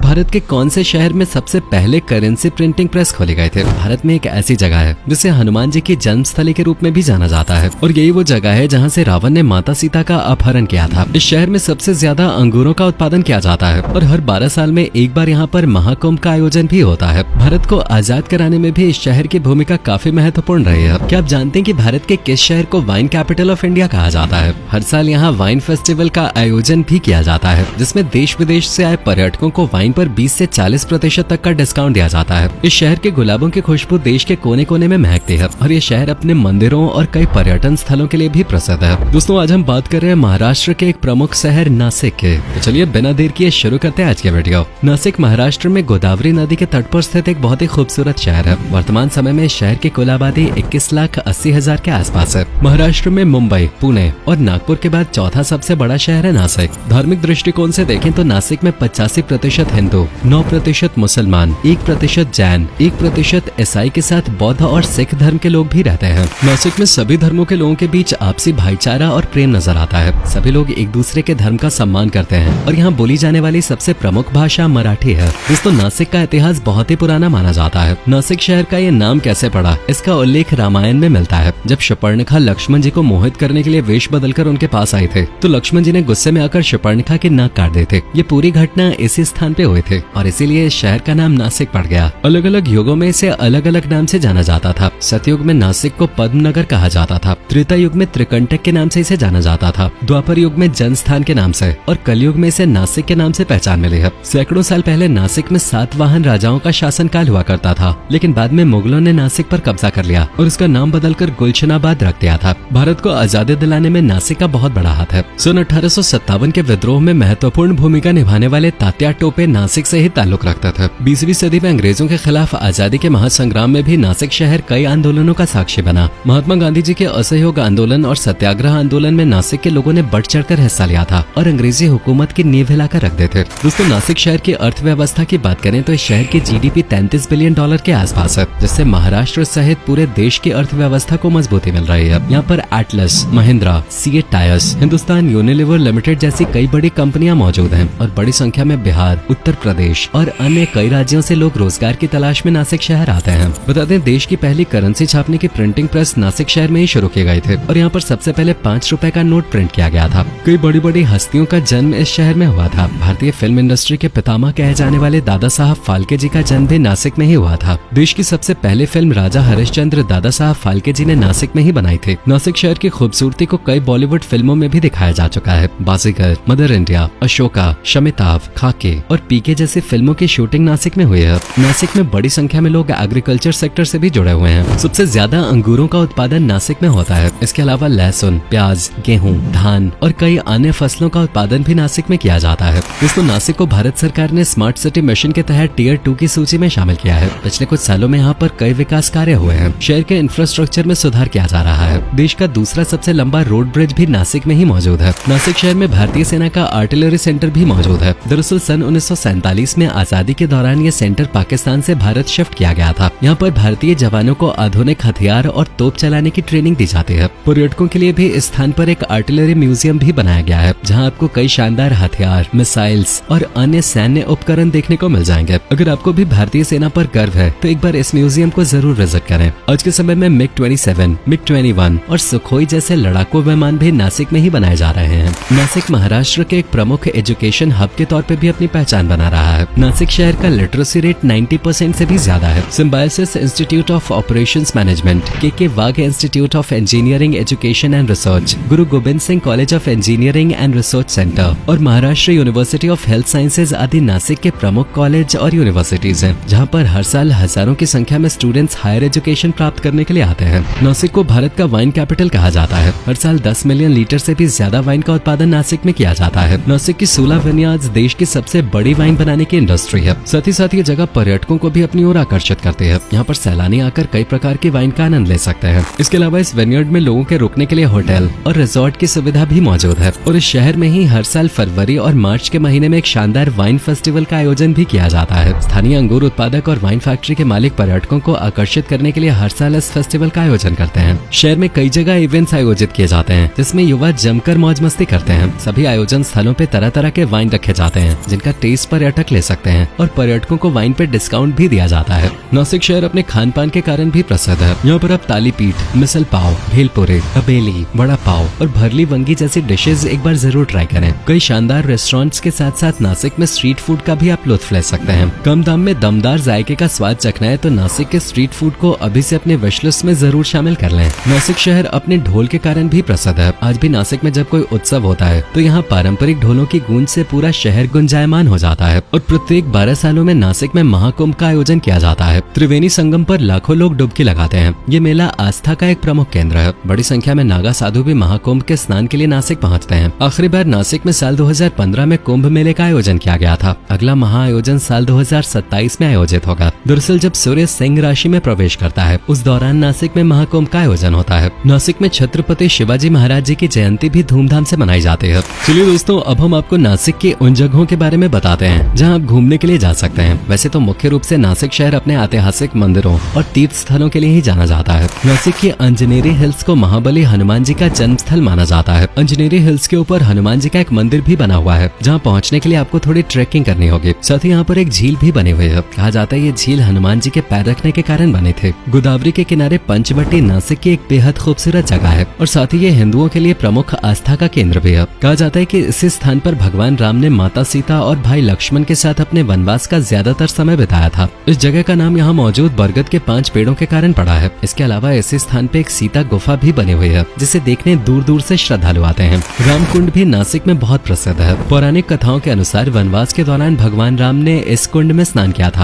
भारत के कौन से शहर में सबसे पहले करेंसी प्रिंटिंग प्रेस खोले गए थे? भारत में एक ऐसी जगह है जिसे हनुमान जी की जन्मस्थली के रूप में भी जाना जाता है और यही वो जगह है जहाँ से रावण ने माता सीता का अपहरण किया था। इस शहर में सबसे ज्यादा अंगूरों का उत्पादन किया जाता है और हर 12 साल में एक बार यहाँ पर महाकुंभ का आयोजन भी होता है। भारत को आजाद कराने में भी इस शहर की भूमिका काफी महत्वपूर्ण रही है। क्या आप जानते हैं कि भारत के किस शहर को वाइन कैपिटल ऑफ इंडिया कहा जाता है? हर साल यहाँ वाइन फेस्टिवल का आयोजन भी किया जाता है जिसमें देश विदेश से आए पर्यटकों को वाइन पर 20 से 40% तक का डिस्काउंट दिया जाता है। इस शहर के गुलाबों की खुशबू देश के कोने कोने में महकती है और ये शहर अपने मंदिरों और कई पर्यटन स्थलों के लिए भी प्रसिद्ध है। दोस्तों, आज हम बात कर रहे हैं महाराष्ट्र के एक प्रमुख शहर नासिक के। तो चलिए बिना देर किए शुरू करते हैं आज के वीडियो। नासिक महाराष्ट्र में गोदावरी नदी के तट पर स्थित एक बहुत ही खूबसूरत शहर है। वर्तमान समय में शहर की कुल आबादी 21,80,000 के आसपास है। महाराष्ट्र में मुंबई, पुणे और नागपुर के बाद चौथा सबसे बड़ा शहर है नासिक। धार्मिक दृष्टिकोण से देखें तो नासिक में 85% हिंदू, 9% मुसलमान, 1% जैन, 1% ईसाई के साथ बौद्ध और सिख धर्म के लोग भी रहते हैं। नासिक में सभी धर्मों के लोगों के बीच आपसी भाईचारा और प्रेम नजर आता है। सभी लोग एक दूसरे के धर्म का सम्मान करते हैं और यहाँ बोली जाने वाली सबसे प्रमुख भाषा मराठी है। दोस्तों, नासिक का इतिहास बहुत ही पुराना माना जाता है। नासिक शहर का ये नाम कैसे पड़ा, इसका उल्लेख रामायण में मिलता है। जब शपर्णखा लक्ष्मण जी को मोहित करने के लिए वेश बदलकर उनके पास आए थे तो लक्ष्मण जी ने गुस्से में आकर शपर्णखा की नाक काट दी थी। ये पूरी घटना इसी स्थान पे हुई थी और इसीलिए इस शहर का नाम नासिक पड़ गया। अलग अलग युगों में इसे अलग अलग नाम से जाना जाता था। सतयुग में नासिक को पद्मनगर कहा जाता था। त्रेता युग में त्रिकंटक के नाम से इसे जाना जाता था। द्वापर युग में जनस्थान के नाम से और कलयुग में इसे नासिक के नाम से पहचान मिली है। सैकड़ों साल पहले नासिक में सातवाहन राजाओं का शासनकाल हुआ करता था, लेकिन बाद में मुगलों ने नासिक पर कब्जा कर लिया और इसका नाम बदलकर गुलशनाबाद रख दिया था। भारत को आजादी दिलाने में नासिक का बहुत बड़ा हाथ है। सन 1857 के विद्रोह में महत्वपूर्ण भूमिका निभाने वाले तात्या टोपे नासिक से ही ताल्लुक रखते थे। 20वीं सदी में अंग्रेजों के खिलाफ आजादी के महासंग्राम में भी नासिक शहर कई आंदोलनों का साक्षी बना। महात्मा गांधी जी के असहयोग आंदोलन और सत्याग्रह आंदोलन में नासिक के लोगों ने बढ़ चढ़कर हिस्सा लिया था और अंग्रेजी हुकूमत की नींव हिलाकर रख देते। दोस्तों, नासिक शहर की अर्थव्यवस्था की बात करें तो इस शहर की GDP $33 बिलियन के आसपास है, जिससे महाराष्ट्र सहित पूरे देश की अर्थव्यवस्था को मजबूती मिल रही है। यहाँ पर Atlas, Mahindra, CEAT tyres, Hindustan Unilever limited जैसी कई बड़ी कंपनियां मौजूद हैं और बड़ी संख्या में बिहार, उत्तर प्रदेश और अन्य कई राज्यों से लोग रोजगार की तलाश में नासिक शहर आते हैं। बता दें, देश की पहली करेंसी छापने की प्रिंटिंग प्रेस नासिक शहर में ही शुरू किए गए थे और यहाँ पर सबसे पहले 5 रुपए का नोट प्रिंट किया गया था। कई बड़ी बड़ी हस्तियों का जन्म इस शहर में हुआ था। भारतीय फिल्म इंडस्ट्री के पितामह कहे जाने वाले दादा साहब फाल्के जी का जन्म भी नासिक में ही हुआ था। देश की सबसे पहले फिल्म राजा हरिश्चंद्र दादा साहब फाल्के जी ने नासिक में ही बनाई थी। नासिक शहर की खूबसूरती को कई बॉलीवुड फिल्मों में भी दिखाया जा चुका है। बाजीगर, मदर इंडिया, अशोका, शमिताभ, खाके और पीके जैसी फिल्मों की शूटिंग नासिक में हुई है। नासिक में बड़ी संख्या में लोग एग्रीकल्चर सेक्टर से भी जुड़े हुए हैं। सबसे ज्यादा अंगूरों का उत्पादन नासिक में होता है। इसके अलावा लहसुन, प्याज, गेहूं, धान और कई अन्य फसलों का उत्पादन भी नासिक में किया जाता है। दोस्तों, नासिक को भारत सरकार ने स्मार्ट सिटी मिशन के तहत टियर 2 की सूची में शामिल किया है। पिछले कुछ सालों में यहाँ पर कई विकास कार्य हुए हैं। शहर के इंफ्रास्ट्रक्चर में सुधार किया जा रहा है। देश का दूसरा सबसे लंबा रोड ब्रिज भी नासिक में ही मौजूद है। नासिक शहर में भारतीय सेना का आर्टिलरी सेंटर भी मौजूद है। दरअसल सन 1947 में आजादी के दौरान ये सेंटर पाकिस्तान से भारत शिफ्ट किया गया था। यहाँ पर भारतीय जवानों को आधुनिक हथियार और तोप चलाने की ट्रेनिंग दी जाती है। पर्यटकों के लिए भी इस स्थान पर एक आर्टिलरी म्यूजियम भी बनाया गया है, जहाँ आपको कई शानदार हथियार, मिसाइल्स और अन्य सैन्य उपकरण देखने को मिल जाएंगे। अगर आपको भी भारतीय सेना पर गर्व है तो एक बार इस म्यूजियम को जरूर विजिट करें। आज के समय में MiG-27, MiG-21 और सुखोई जैसे लड़ाकू विमान भी नासिक में ही बनाए जा रहे हैं। नासिक महाराष्ट्र के एक प्रमुख एजुकेशन हब के तौर पे भी अपनी पहचान बना रहा है। नासिक शहर का लिटरेसी रेट 90% से भी ज्यादा है। Symbiosis institute of operations management, K Wagh institute of engineering education and research, Guru Gobind Singh college of engineering and research centre और Maharashtra university of health sciences आदि नासिक के प्रमुख कॉलेज और यूनिवर्सिटीज हैं, जहां पर हर साल हजारों की संख्या में स्टूडेंट्स हायर एजुकेशन प्राप्त करने के लिए आते हैं। नासिक को भारत का वाइन कैपिटल कहा जाता है। हर साल 10 मिलियन लीटर से भी ज्यादा वाइन का उत्पादन नासिक में किया जाता है। नासिक की 16 विनयार्ड्स देश की सबसे बड़ी वाइन बनाने की इंडस्ट्री है। साथ ही साथ ये जगह पर्यटकों को भी अपनी ओर आकर्षित करती है। यहाँ पर सैलानी आकर कई प्रकार की वाइन का आनंद ले सकते हैं। इसके अलावा इस विनयार्ड में लोगों के रुकने के लिए होटल और रिजॉर्ट की सुविधा भी मौजूद है और इस शहर में ही हर साल फरवरी और मार्च के महीने में एक शानदार वाइन फेस्टिवल का आयोजन भी किया जाता है। स्थानीय अंगूर उत्पादक और वाइन फैक्ट्री के मालिक पर्यटकों को आकर्षित करने के लिए हर साल इस फेस्टिवल का आयोजन करते हैं। शहर में कई जगह इवेंट्स आयोजित किए जाते हैं जिसमें युवा जमकर मौज मस्ती करते हैं। सभी आयोजन स्थलों पे तरह तरह के वाइन रखे जाते हैं जिनका टेस्ट पर पर्यटक ले सकते हैं और पर्यटकों को वाइन पे डिस्काउंट भी दिया जाता है। नासिक शहर अपने खान पान के कारण भी प्रसिद्ध है। यहाँ पर आप तालीपीठ, मिसल पाव, भेलपुरी, अबेली, वड़ा पाव और भरली वंगी जैसी डिशेज एक बार जरूर ट्राई करें। कई शानदार रेस्टोरेंट्स के साथ साथ नासिक में स्ट्रीट फूड का भी आप लुत्फ ले सकते हैं। कम दाम में दमदार जायके का स्वाद चखना है तो नासिक के स्ट्रीट फूड को अभी से अपने विश लिस्ट में जरूर शामिल कर लें। नासिक शहर अपने ढोल के कारण भी प्रसिद्ध है। आज भी नासिक में जब कोई उत्सव होता है तो यहाँ पारंपरिक ढोलों की गूंज से पूरा शहर गुंजायमान हो जाता है और प्रत्येक 12 सालों में नासिक में महाकुंभ का आयोजन किया जाता है। त्रिवेणी संगम पर लाखों लोग डुबकी लगाते हैं। ये मेला आस्था का एक प्रमुख केंद्र है। बड़ी संख्या में नागा साधु भी महाकुंभ के स्नान के लिए नासिक पहुँचते हैं। आखिरी बार नासिक में साल 2015 में कुंभ मेले का आयोजन किया गया था। अगला महाआयोजन साल 2027 में आयोजित होगा। दरअसल जब सूर्य सिंह राशि में प्रवेश करता है उस दौरान नासिक में महाकुंभ का आयोजन होता है। नासिक में छत्रपति शिवाजी महाराज जी की जयंती भी धूमधाम से मनाई जाती है। चलिए दोस्तों, अब हम आपको नासिक के उन जगहों के बारे में बताते हैं जहां आप घूमने के लिए जा सकते हैं। वैसे तो मुख्य रूप से नासिक शहर अपने ऐतिहासिक मंदिरों और तीर्थ स्थलों के लिए ही जाना जाता है। नासिक के अंजनेरी हिल्स को महाबली हनुमान जी का जन्म स्थल माना जाता है। अंजनेरी हिल्स के ऊपर हनुमान जी का एक मंदिर भी बना हुआ है जहाँ पहुँचने के लिए आपको थोड़ी ट्रेकिंग करनी होगी। साथ ही यहाँ पर एक झील भी बनी हुई है। कहा जाता है ये झील हनुमान जी के पैर रखने के कारण बने थे। गोदावरी के किनारे पंचवटी नासिक की एक बेहद खूबसूरत जगह है और साथ ही ये हिंदुओं के लिए प्रमुख आस्था का केंद्र भी है। कहा जाता है कि इसी स्थान पर भगवान राम ने माता सीता और भाई लक्ष्मण के साथ अपने वनवास का ज्यादातर समय बिताया था। इस जगह का नाम यहाँ मौजूद बरगद के 5 पेड़ों के कारण पड़ा है। इसके अलावा इसी स्थान पे एक सीता गुफा भी बनी हुई है जिसे देखने दूर दूर से श्रद्धालु आते हैं। रामकुंड भी नासिक में बहुत प्रसिद्ध है। पौराणिक कथाओं के अनुसार वनवास के दौरान भगवान राम ने इस कुंड में स्नान किया था